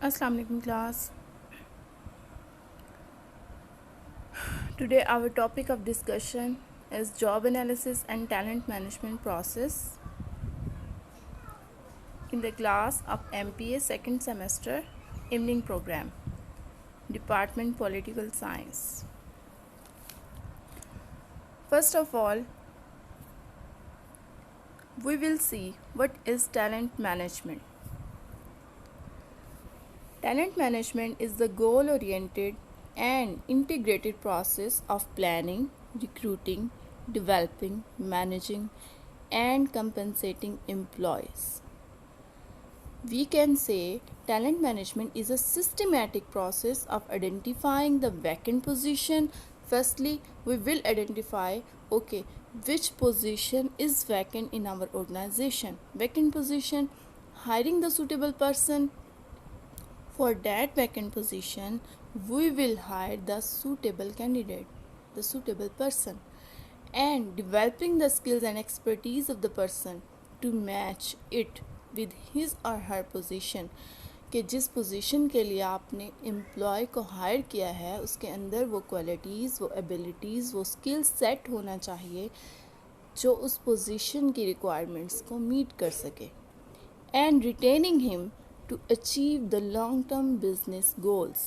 Assalamu alaikum class. Today our topic of discussion is job analysis and talent management process in the class of MPA second semester evening program, Department Political Science. First of all, we will see what is talent management. Talent management is the goal oriented and integrated process of planning, recruiting, developing, managing, and compensating employees. We can say talent management is a systematic process of identifying the vacant position. Firstly, we will identify which position is vacant in our organization. Vacant position, hiring the suitable person. For that vacant position, we will hire the suitable candidate, the suitable person, and developing the skills and expertise of the person to match it with his or her position. कि जिस position के लिए आपने employ को higher किया है उसके अंदर वो क्वालिटीज़, वो एबिलिटीज़, वो स्किल सेट होना चाहिए जो उस पोजीशन की रिक्वायरमेंट्स को मीट कर सके, and retaining him to achieve the long-term business goals.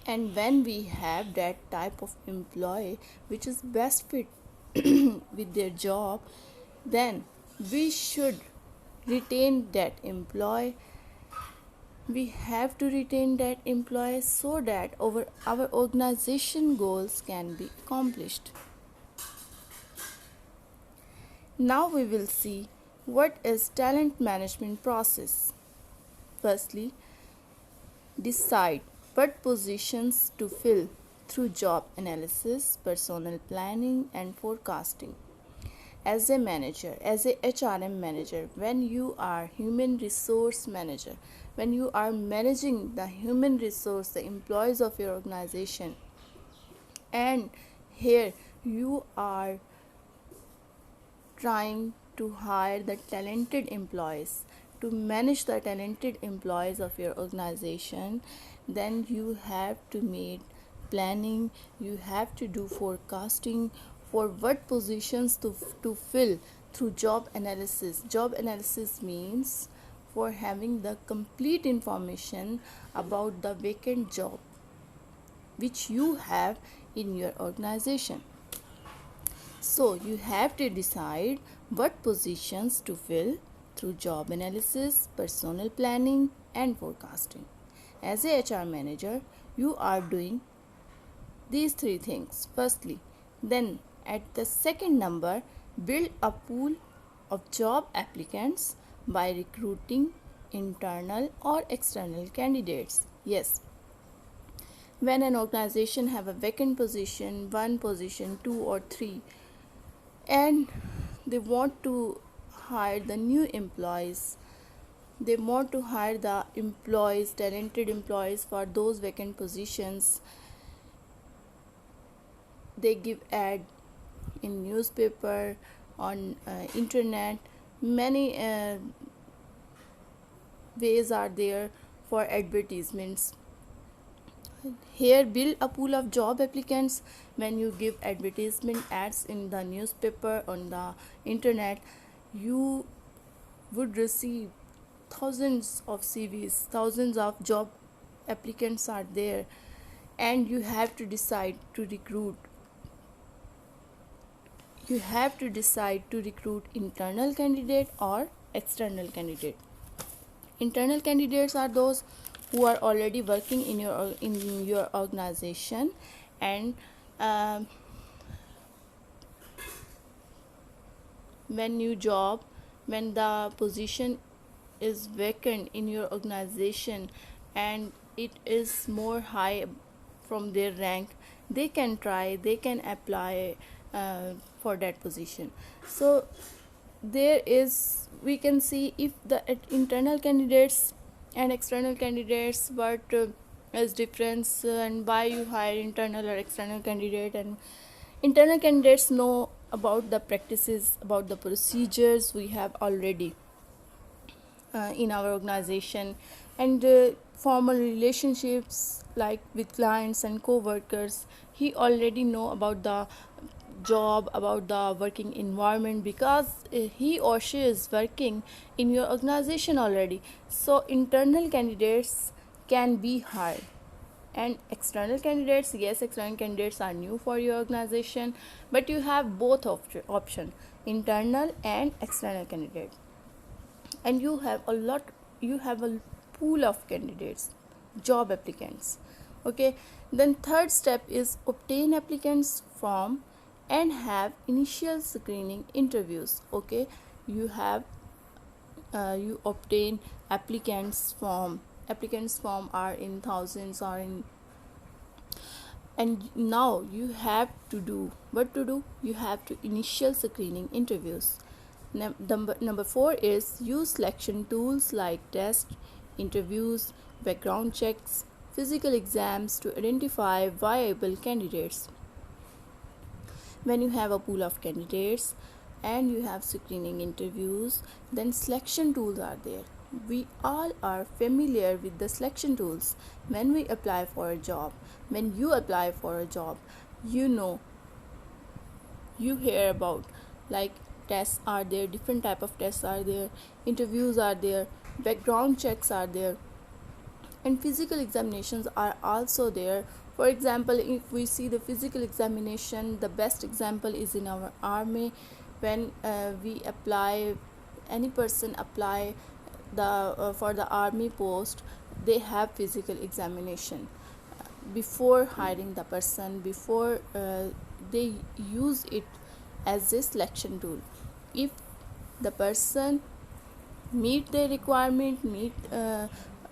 And when we have that type of employee which is best fit with their job, then we should retain that employee. We have to retain that employee so that our organization goals can be accomplished. Now we will see what is talent management process. Firstly, decide what positions to fill through job analysis, personnel planning, and forecasting. As a manager, as a HRM manager, when you are human resource manager, when you are managing the human resource, the employees of your organization, and here you are trying to hire the talented employees, to manage the talented employees of your organization, then you have to make planning, you have to do forecasting for what positions to fill through job analysis. Job analysis means for having the complete information about the vacant job which you have in your organization. So you have to decide what positions to fill through job analysis, personnel planning, and forecasting. As a HR manager, you are doing these three things. Firstly, then at the second number, build a pool of job applicants by recruiting internal or external candidates. Yes, when an organization have a vacant position, one position, two or three, and they want to hire the new employees, they want to hire the employees, talented employees for those vacant positions, they give ad in newspaper, on internet. Many ways are there for advertisements. Here, build a pool of job applicants. When you give advertisement ads in the newspaper, on the internet, you would receive thousands of CVs, thousands of job applicants are there, and you have to decide to recruit. You have to decide to recruit internal candidate or external candidate. Internal candidates are those who are already working in your organization, and when the position is vacant in your organization and it is more high from their rank, they can apply for that position. So we can see if the internal candidates and external candidates, what is difference, and why you hire internal or external candidate. And internal candidates know about the practices, about the procedures we have already in our organization, and formal relationships like with clients and co-workers. He already know about the job, about the working environment, because he or she is working in your organization already. So internal candidates can be hired, and external candidates, yes, external candidates are new for your organization, but you have both option, internal and external candidate. And you have a pool of candidates, job applicants. Okay, then third step is obtain applicants from and have initial screening interviews. Okay, you have you obtain applicants form are in thousands or in, and now you have to do what to do, you have to initial screening interviews. Number 4 is use selection tools like test, interviews, background checks, physical exams to identify viable candidates. When you have a pool of candidates and you have screening interviews, then selection tools are there. We all are familiar with the selection tools. When we apply for a job, when you apply for a job, you know, you hear about, like, tests are there, different type of tests are there, interviews are there, background checks are there, and physical examinations are also there. For example, if we see the physical examination, the best example is in our army. When we apply, any person apply the for the army post, they have physical examination before hiring the person, before they use it as a selection tool. If the person meet their requirement,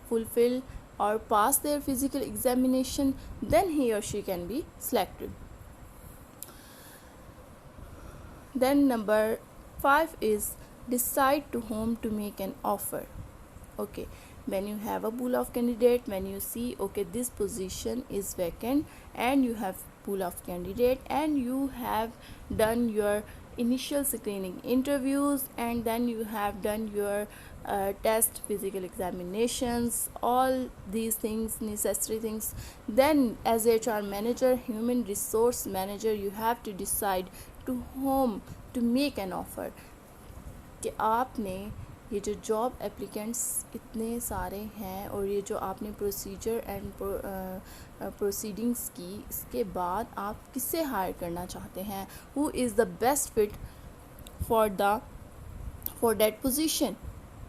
fulfill or pass their physical examination, then he or she can be selected. Then number 5 is decide to whom to make an offer. Okay, when you have a pool of candidate, when you see, okay, this position is vacant, and you have pool of candidate, and you have done your initial screening interviews, and then you have done your test, physical examinations, all these things, necessary things, then as HR manager, human resource manager, you have to decide to whom to make an offer. कि आपने ये जो job applicants इतने सारे हैं, और ये जो आपने प्रोसीजर एंड प्रोसीडिंग्स की, इसके बाद आप किसे हायर करना चाहते हैं, who is the best fit for that position,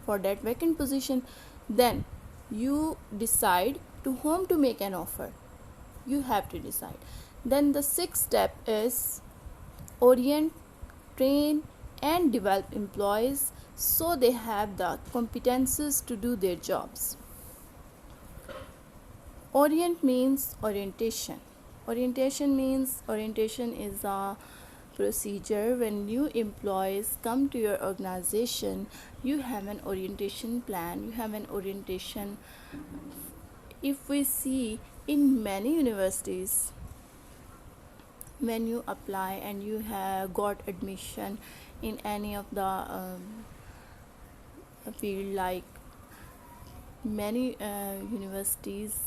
for that vacant position. Then you decide to whom to make an offer. You have to decide. Then the 6th step is orient, train and develop employees so they have the competences to do their jobs. Orient means orientation. Orientation is a procedure. When new employees come to your organization, you have an orientation plan, you have an orientation. If we see in many universities, when you apply and you have got admission in any of the field, like many universities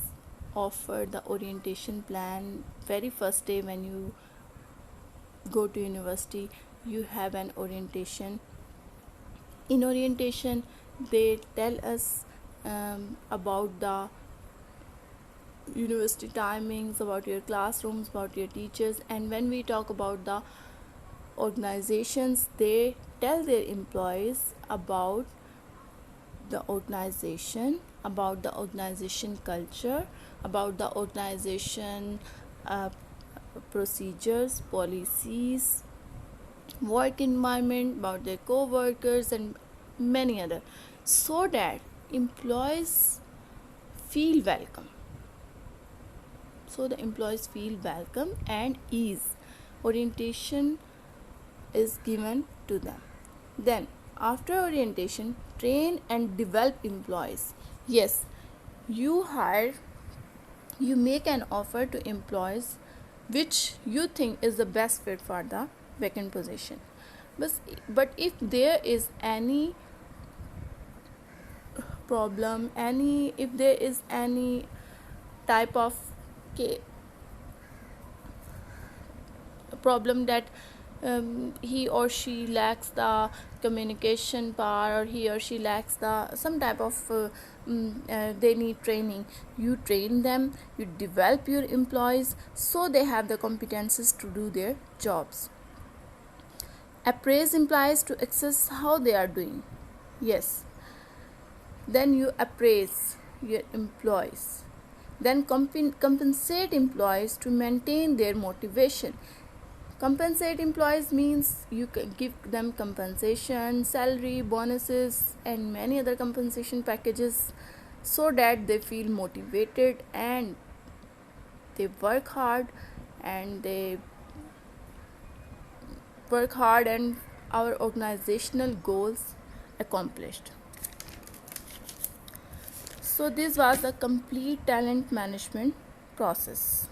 offer the orientation plan. Very first day when you go to university, you have an orientation. In orientation, they tell us about the university timings, about your classrooms, about your teachers. And when we talk about the organizations, they tell their employees about the organization, about the organization culture, about the organization procedures, policies, work environment, about their co-workers and many other, so that employees feel welcome. So the employees feel welcome and ease. Orientation is given to them. Then after orientation, train and develop employees. Yes, you make an offer to employees which you think is the best fit for the vacant position. But if there is any problem, any if there is any type of problem that he or she lacks the communication power, or he or she lacks the some type of they need training, you train them, you develop your employees so they have the competences to do their jobs. Appraise employees to assess how they are doing. Yes, then you appraise your employees, then compensate employees to maintain their motivation. Compensate employees means you can give them compensation, salary, bonuses, and many other compensation packages so that they feel motivated and they work hard and our organizational goals accomplished. So this was the complete talent management process.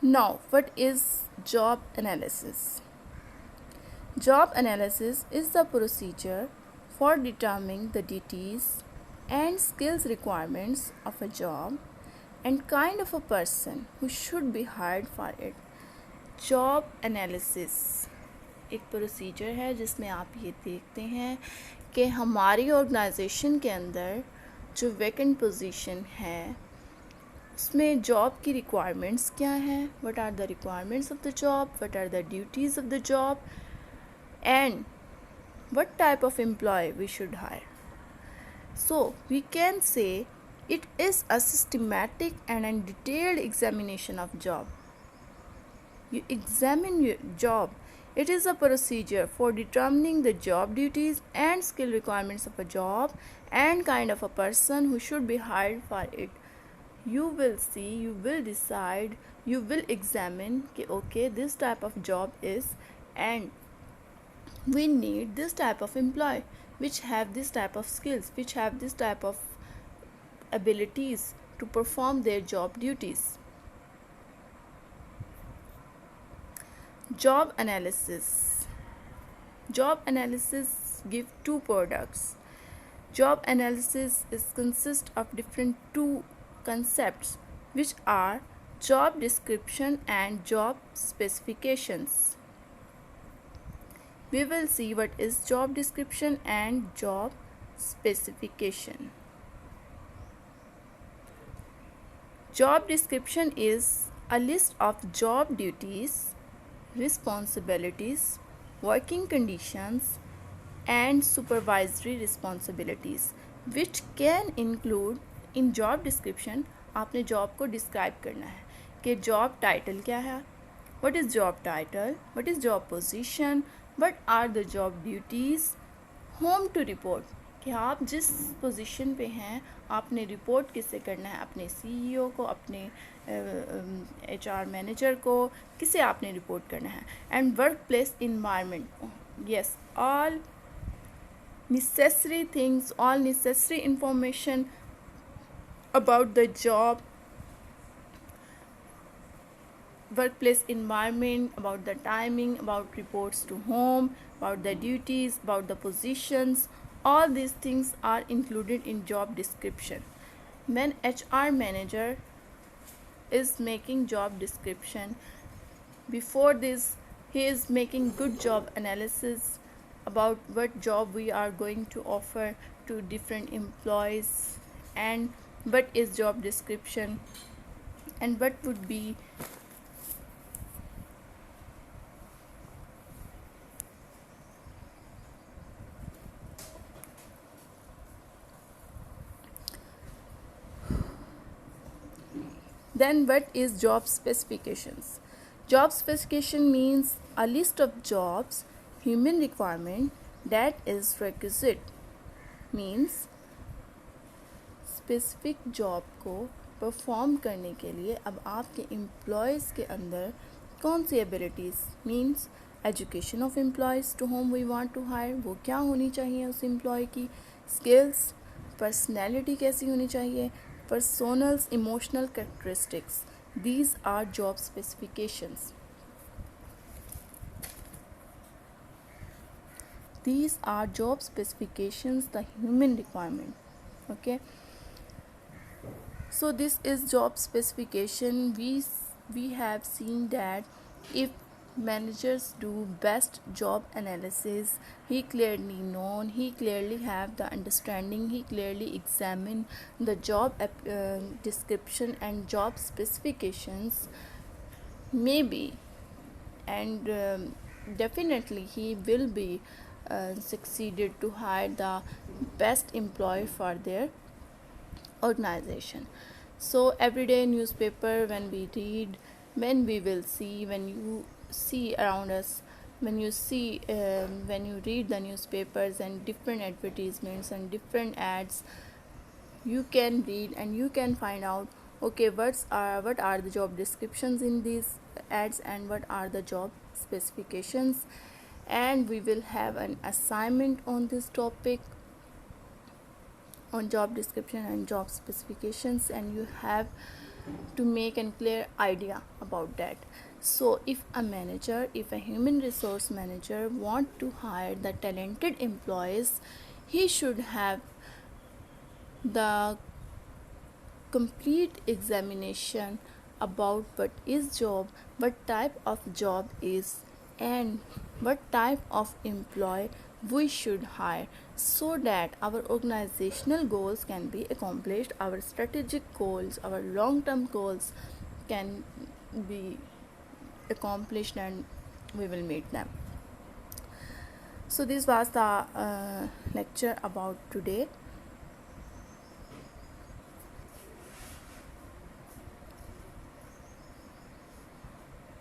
Now, what is job analysis? Job analysis is the procedure for determining the duties and skills requirements of a job and kind of a person who should be hired for it. Job analysis एक procedure है जिसमें आप ये देखते हैं कि हमारी organisation के अंदर जो वैकेंट पोजीशन है उसमें जॉब की रिक्वायरमेंट्स क्या हैं, what are the requirements of the job, what are the duties of the job, and what type of employee we should hire. So we can say it is a systematic and a detailed examination of job. You examine your job. It is a procedure for determining the job duties and skill requirements of a job and kind of a person who should be hired for it. You will see, you will decide, you will examine कि okay, this type of job is, and we need this type of employee which have this type of skills, which have this type of abilities to perform their job duties. Job analysis. Job analysis give two products. Job analysis consists of different two concepts which are job description and job specifications. We will see what is job description and job specification. Job description is a list of job duties, responsibilities, working conditions, and supervisory responsibilities which can include in job description. आपने job को describe करना है कि job title क्या है, what is job title, what is job position, what are the job duties, whom to report कि आप जिस पोजीशन पे हैं आपने रिपोर्ट किससे करना है, अपने सीईओ को, अपने एचआर मैनेजर को, किसे आपने रिपोर्ट करना है. And work place environment, yes, all necessary things, all necessary information about the job, workplace environment, about the timing, about reports to home, about the duties, about the positions. All these things are included in job description. When HR manager is making job description, before this he is making good job analysis about what job we are going to offer to different employees and what is job description and what would be then what is job specifications. Job specification means a list of jobs, human requirement that is requisite, means specific job को perform करने के लिए अब आपके employees के अंदर कौन सी abilities, means education of employees to whom we want to hire, वो क्या होनी चाहिए उस एम्प्लॉय की, स्किल्स, पर्सनैलिटी कैसी होनी चाहिए, personnels emotional characteristics. These are job specifications. these are job specifications, the human requirement. Okay, so this is job specification. We have seen that if managers do best job analysis, he clearly known, he clearly have the understanding, he clearly examine the job description and job specifications, maybe, and definitely he will be succeeded to hire the best employee for their organization. So everyday newspaper, when we read, when we will see, when you see around us, when you see when you read the newspapers and different advertisements and different ads, you can read and you can find out, okay, what are the job descriptions in these ads and what are the job specifications. And we will have an assignment on this topic, on job description and job specifications, and you have to make a clear idea about that. So if a manager, if a human resource manager want to hire the talented employees, he should have the complete examination about what is job, what type of job is, and what type of employee we should hire, so that our organizational goals can be accomplished, our strategic goals, our long term goals can be accomplished, and we will meet them. So this was the lecture about today.